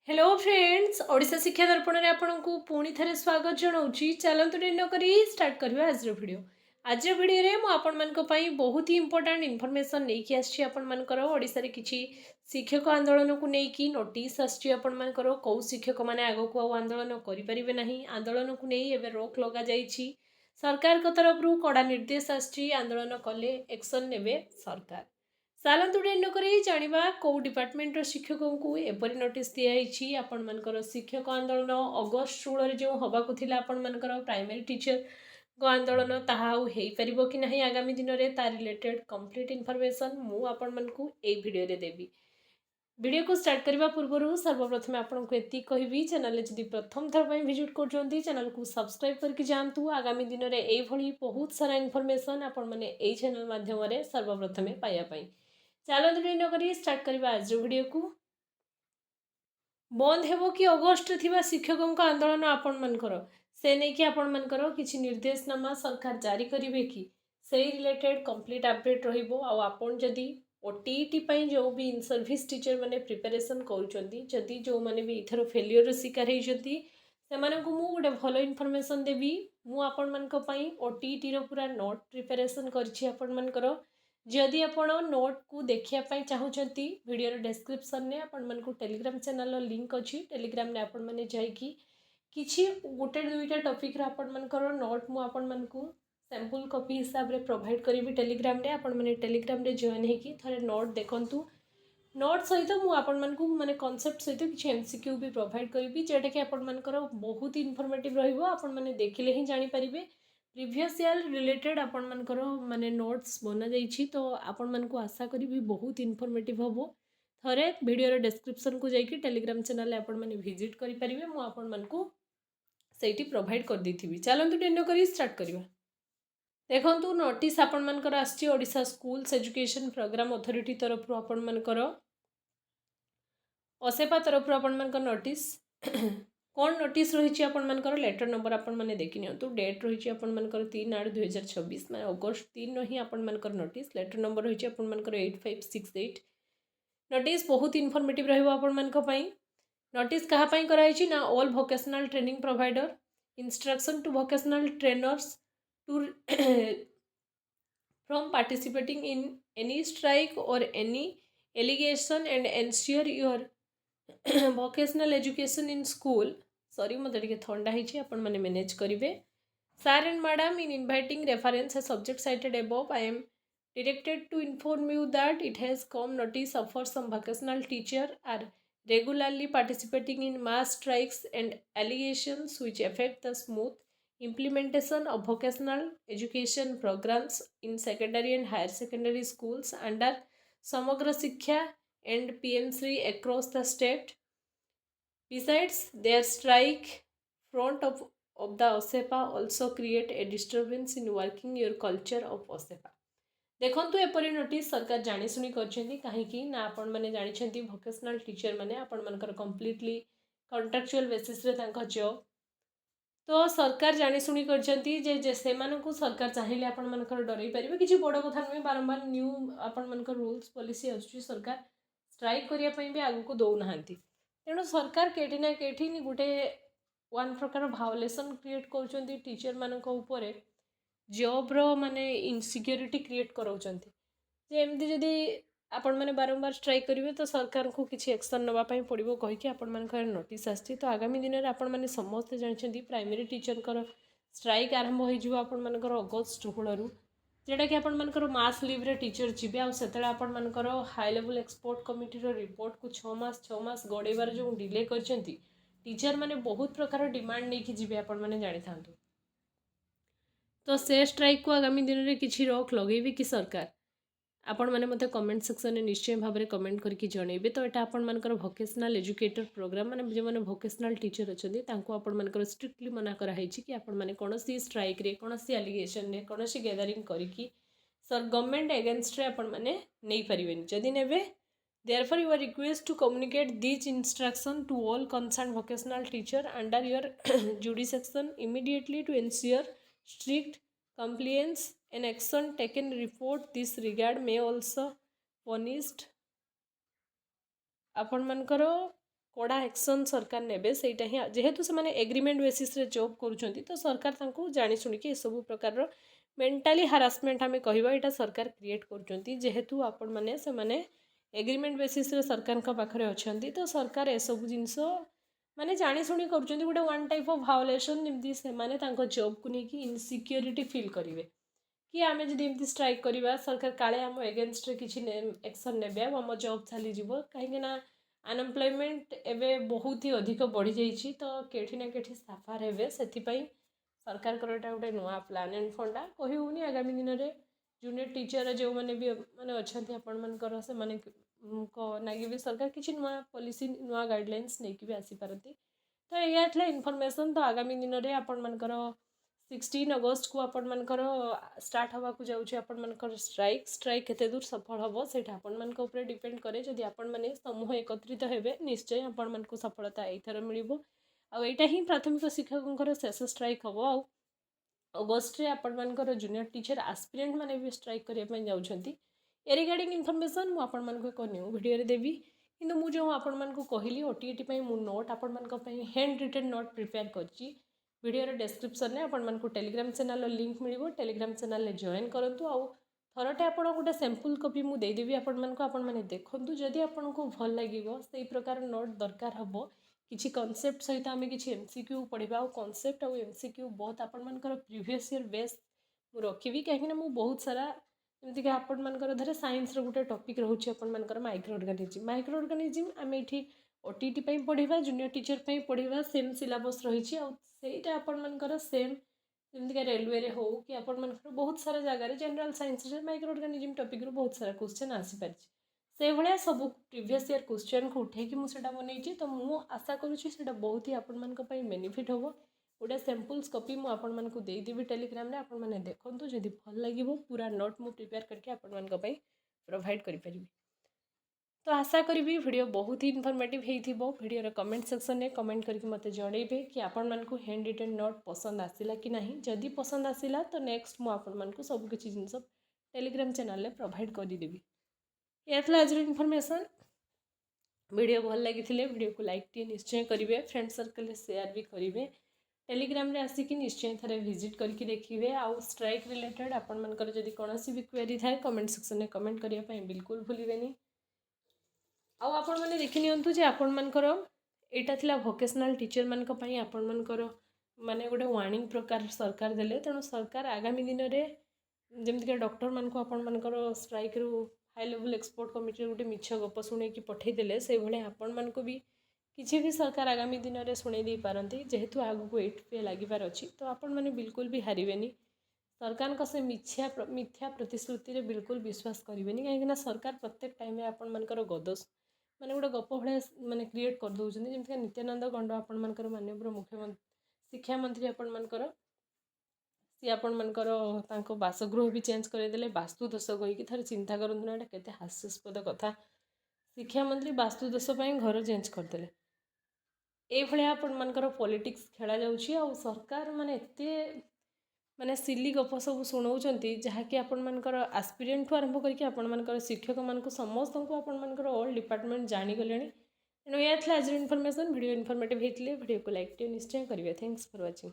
Hello friends, Odisha शिक्षा दर्पण में आपको पुणी थे स्वागत जनाऊँगी। चलतु डेरी नक स्टार्ट करवा आज वीडियो। आज वीडियो रे मु आपण बहुत ही इंपोर्टेंट इनफॉरमेशन लेके आछि। आपण मानकर ओडिशा रे किछि शिक्षक आंदोलन को लेकिन नोटिस आछि। आपण मानकर कौ शिक्षक माने आगो को आंदोलन करि परिबे नाही। आंदोलन को नहीं एबे रोक लगा जाइछि। सरकार को तरफ रु कड़ा निर्देश आछि। आंदोलन कले एक्शन नेबे सरकार। चलतु डेरी नक जाना कौ डिपार्टमेंटर शिक्षकों को एपरी नोटिस दिखाई। आपण मानकर शिक्षक आंदोलन अगस्ट 16 जो हवाक आपण मानकर प्राइमरी टीचर को आंदोलन ताहा हो पार कि नहीं आगामी दिन में तार रिलेटेड कंप्लीट इनफॉरमेशन मु आपण मानकु ए वीडियो रे देबी। वीडियो को स्टार्ट करने पूर्व सर्वप्रथम आपको ये कहबी, चैनल जदि प्रथम थर पर विजिट कर चैनल को सब्सक्राइब करके जातु। आगामी दिन में यही बहुत सारा इनफॉरमेशन आपण मैंने यही चैनल माध्यम सर्वप्रथम पाइबापी। चलतु डेरी नक स्टार्ट करवा आज वीडियो को। बंद हेबो कि अगस्ट थिबा शिक्षकों का आंदोलन आपण मानकर से नहीं कि आपण मानकर किछि निर्देशनामा सरकार जारी करिवे कि से रिलेटेड कंप्लीट अपडेट रहिबो। आ आपण जदि ओटीईटी पई जो भी इन सर्विस टीचर माने प्रिपरेशन करूचंती, जदि जो माने भी इथर फेलियर शिकार होइचंती सेमानकु मु गोटे भलो इनफॉरमेशन देबी। मु आपण मानक पई ओटीईटी रो पूरा नोट प्रिपरेशन करछि। आपण मानकर जदि आपण नोट को देखापी चाहूँगी वीडियो डिस्क्रिप्शन में आपण टेलीग्राम चैनल लिंक अच्छी। टेलीग्राम में आपण मैंने जाकि गोटे दुईटा टॉपिक आपण मानकर नोट मु आपण मानकु सैंपल कॉपी हिसाब रे प्रोवाइड करी टेलीग्राम रे। आपण मैंने टेलीग्राम रे जॉइन होकि थरे नोट देखंतु। नोट सहित मु आपण मानकु माने कांसेप्ट सहित किछि एमसीक्यू भी प्रोवाइड करी जेटा कि आपण मानकर बहुत इनफॉर्मेटिव रहिबो। आपण माने देखिले ही जानि परिबे प्रीवियस ईयर रिलेटेड आपण मानकर माने नोट्स बना जाइछि। तो आपण मानकु आशा करी भी बहुत इनफॉर्मेटिव हबो। थरे वीडियो डिस्क्रिप्शन को जाइए टेलीग्राम चैनल आपण माने विजिट करि परिबे। मु आपण मानकु सेठी प्रोवाइड कर देथिबी। चलंतु डेनो करी स्टार्ट करबा। देखंतु नोटिस आपण मानकर आछि Odisha schools education programme authority तरफ आपण मानकर ओसेपा तरफ आपण मानकर नोटिस कौन नोटिस रही आपण मानकर लेटर नंबर आपण माने देखि नियंतु। डेट रही आपण मानकर 3/8/2026 माने अगस्त 3 ही आपण मानकर नोटिस। लेटर नंबर रही आपण मानकर 8568। नोटिस बहुत इनफॉर्मेटिव रहबो आपण मानक पई। नोटिस कहा पई कराइछि ना all vocational training provider instruction to vocational trainers to from participating in any strike or any allegation and ensure your vocational education in school. Sorry मत टे थंडा ही आपण मैंने मैनेज करेंगे। Sir and madam, in inviting reference a subject cited above, I am directed to inform you that it has come notice of for some vocational teacher are regularly participating in mass strikes and allegations which affect the smooth implementation of vocational education programs in secondary and higher secondary schools under Samagra Shiksha and PM3 across the state. Besides, their strike front of the OSEPA also create a disturbance in working your culture of OSEPA. देखंतु एपरी notice सरकार जानी सुनी करछेंती काहेकि ना आपण माने जानिछेंती vocational teacher माने आपण मानकर कंप्लीटली कॉन्ट्रैक्चुअल बेसिस रे तांका जॉब। तो सरकार जानी शुणी कर सरकार चाहिए आपण मानकर डरई पारे किसी बड़ कथा नुहे। बारंबार न्यू आपण मानकर रूल्स पॉलिसी आसुची सरकार स्ट्राइक करने भी आगू को दौना। तेणु सरकार केटी ना केटी गोटे वन प्रकार भायोलेसन क्रिएट कर टीचर मानक ऊपर जॉब्र माने इनसिक्योरिटी क्रिएट कराउछंती। एमती जदि आपण मैंने बारंबार स्ट्राइक करेंगे तो सरकार को किसी एक्शन नापी पड़ो कहीकि आपण मानकर नोटिस आसी। तो आगामी दिन में आपण मैंने समस्ते जानते प्राइमरी टीचर स्ट्राइक आरंभ हो आपण मानकर अगस्ट 16 जोटा कि आपण मानकर मास लिव रे टीचर जीवे आते आपण मानकर high level expert committee report को 6 मास गड़ेबार जो डिले कर टीचर माने बहुत प्रकार डिमांड नहीं कि जीवे आपण मैंने जानी था। तो से स्ट्राइक को आगामी दिन में किसी रोक लगे कि सरकार आपण मैंने मत कमेंट सेक्शन में निश्चय भाव में कमेंट करके जनइबे। तो यहाँ आपण मानकर वोकेशनल एजुकेटर प्रोग्राम माने जो मैंने वोकेशनल टीचर अच्छा आपण मानकर स्ट्रिक्टली मना कराई कि आपण मैंने कौन स्ट्राइक रे कौन एलिगेशन रे कौन गैदरिंग करिकी सर गवर्नमेंट एगेन्स्ट रे आपण मैंने नहीं पारिबेनी। जदि नेबे therefore you are request to communicate this instruction to all concern vocational teacher under your jurisdiction immediately to ensure strict compliance and action taken report this regard may also punished। आपण मानकर कड़ा एक्शन सरकार नेबे सेटा ही जेहेतु से agreement basis रे job करूछंती तो सरकार तांको जानी सुनी कि सब प्रकार मेंटली हारासमेंट आम कहवा यहाँ सरकार क्रिएट करुँच जेहेतु आपण मैंने से एग्रीमेंट बेसिस रे सरकार पाखे अच्छा तो सरकार एसबू जिनस माने जानी शुणी कर गोटे वन टाइप ऑफ भायोलेसन जमी से जॉब को लेकिन इनसिक्योरिटी फील करेंगे कि आम जब स्ट्राइक करवा सरकार काले आम एगेन्स्ट किसी एक्शन ने आम जॉब चलीज कहीं अनएम्प्लॉयमेंट एवं बहुत ही अधिक बढ़ी जाइए तो केठी ना केठी साफार हे से सरकार एटा गोटे नुआ प्लान एंड फंडा कही होनी आगामी दिन में जूनियर टीचर जो मैंने भी मैंने अच्छा आपण मनकर से लगे भी सरकार किसी नुआ पॉलिसी नुआ गाइडलाइंस नहीं भी आसीपारती तो यह इनफॉरमेशन तो आगामी दिन में आपण मनकर 16 अगस्त को आपण मनकर स्टार्ट होगा जाऊँचे आपण मनकर स्ट्राइक केते दूर सफल हम से आपण मान ऊपर डिपेंड करे जदि आपण मैंने समूह एकत्रित हेबे निश्चय आपण मान सफलता एथर मिल आईटा ही प्राथमिक शिक्षकों शेष स्ट्राइक हम आ अगस्ट रे आपण मनकर जूनियर टीचर आस्पिरेंट माने भी स्ट्राइक करने जाऊँगी ए रिगार्डिंग इनफॉरमेशन मुझे आपण मानक एक न्यू वीडियो देवी किंतु मुझे जो आपण मानक कहली ओटीईटी मु नोट आपण मानक हैंड रिटेन नोट प्रिपेयर करची वीडियो डिस्क्रिप्शन में आपण मानक टेलीग्राम चैनल लिंक मिल टेलीग्राम चैनल जॉइन करूँ आउ थरटे आपण गोटे सैंपल कॉपी मुझे देदेवी आपण मानक आपण मैंने देखूँ जदि आपन को भल लगे से प्रकार नोट दरकार हम किसी कॉन्सेप्ट सहित आम कि एमसीक्यू पढ़ा और कॉन्सेप्ट और एमसीक्यू बहुत आपण मानकर प्रीवियस ईयर बेस मुझे रखी कहीं मुझे बहुत सारा जमीक आपण मानकर धरे साइंस गोटे टॉपिक रोचे आपण मानकर माइक्रो ऑर्गेनिज्म आम ये ओटीईटी पढ़ा जूनियर टीचर पढ़ा सेम सिलेबस रही आईटा आपण मानकर सेम जमीक रेलवे रे हो कि आपण मानकर बहुत सारा जगह general science micro organism topic रू बहुत सारा क्वेश्चन आसीपार से भाया सब प्रीवियस ईयर क्वेश्चन को उठे मुझे बनई तो मुझे आशा करुँचा बहुत ही आपण मानक बेनिफिट हम गोटे सैंपल्स कॉपी मुझे देदेवी टेलीग्राम रे आपण मैंने देखूँ जदि भल लगे पूरा नोट मुझे प्रिपेयर करके आपण मानक प्रोवाइड करी तो आशा करी वीडियो बहुत ही इनफॉर्मेटिव हो वीडियो कमेंट सेक्शन में कमेंट करके मते जणेबे कि आपण मानक हैंड रिटेन नोट पसंद आसिला कि नहीं जदि पसंद आसिला तो नेक्स्ट मुझे आपण मानक सब किसी जिनस टेलीग्राम चैनल में प्रोवाइड करदेवी यह आज इनफॉरमेशन वीडियो भल लगी वीडियो को लाइक टी निश्चय करेंगे फ्रेंड सर्कल शेयर भी करेंगे टेलीग्राम रे आसिक निश्चय थे विजिट करके देखिए आउ स्ट्राइक रिलेटेड आपण मानकर जदि कौन भी क्वेरी थाए कमेंट सेक्शन में कमेंट करने बिल्कुल भूलें आउ आपण मैंने देखि नियंतु जे आपण मानकर एटा थिला वोकेशनल टीचर मानक पई आपण मानकर माने गोटे वार्निंग प्रकार सरकार देले तेणु सरकार आगामी दिन में जमीक डॉक्टर मान को आपण मानकर स्ट्राइक रू हाई लेवल एक्सपर्ट कमिटी गोटे मिछ गप शुणे कि पठेदेले से भाई आपण मान को भी किसी भी सरकार आगामी दिन में शुणे दे पारती जेहेतु आगू 8 पे लगिबार अच्छी तो आपण मैंने बिल्कुल भी हारेनि सरकार का से मिथ्या प्रतिश्रुति रे बिल्कुल विश्वास करेंगे कहीं सरकार प्रत्येक टाइम आपण मानकर गदस माने गोटे गप भाया माने क्रिएट कर दौरान जमीक नित्यानंद गंड आपण मानकर माननीय मुख्यमंत्री शिक्षा मंत्री आपण मानकर सी आपण मानकर तांको बासगृह भी चेंज करदेले वास्तुदोष कहीकि थोड़े चिंता करूँ ना केते हास्यास्पद कथा शिक्षा मंत्री वास्तुदोष घर चेंज करदेले ये आपण मानकर पॉलिटिक्स खेला जाउछि आ सरकार माने एते माने सिली गप सब शुणाउछंती जहाँकि आपण मानकर आस्पिरेंट आरंभ करके आपण मानकर शिक्षक मानक समस्त को आपण मानकर ऑल डिपार्टमेंट जानी गलेनी तेणु यह आज इनफॉरमेशन वीडियो इनफॉर्मेटिव होते वीडियो को लाइक निश्चय करेंगे थैंक्स फॉर वाचिंग।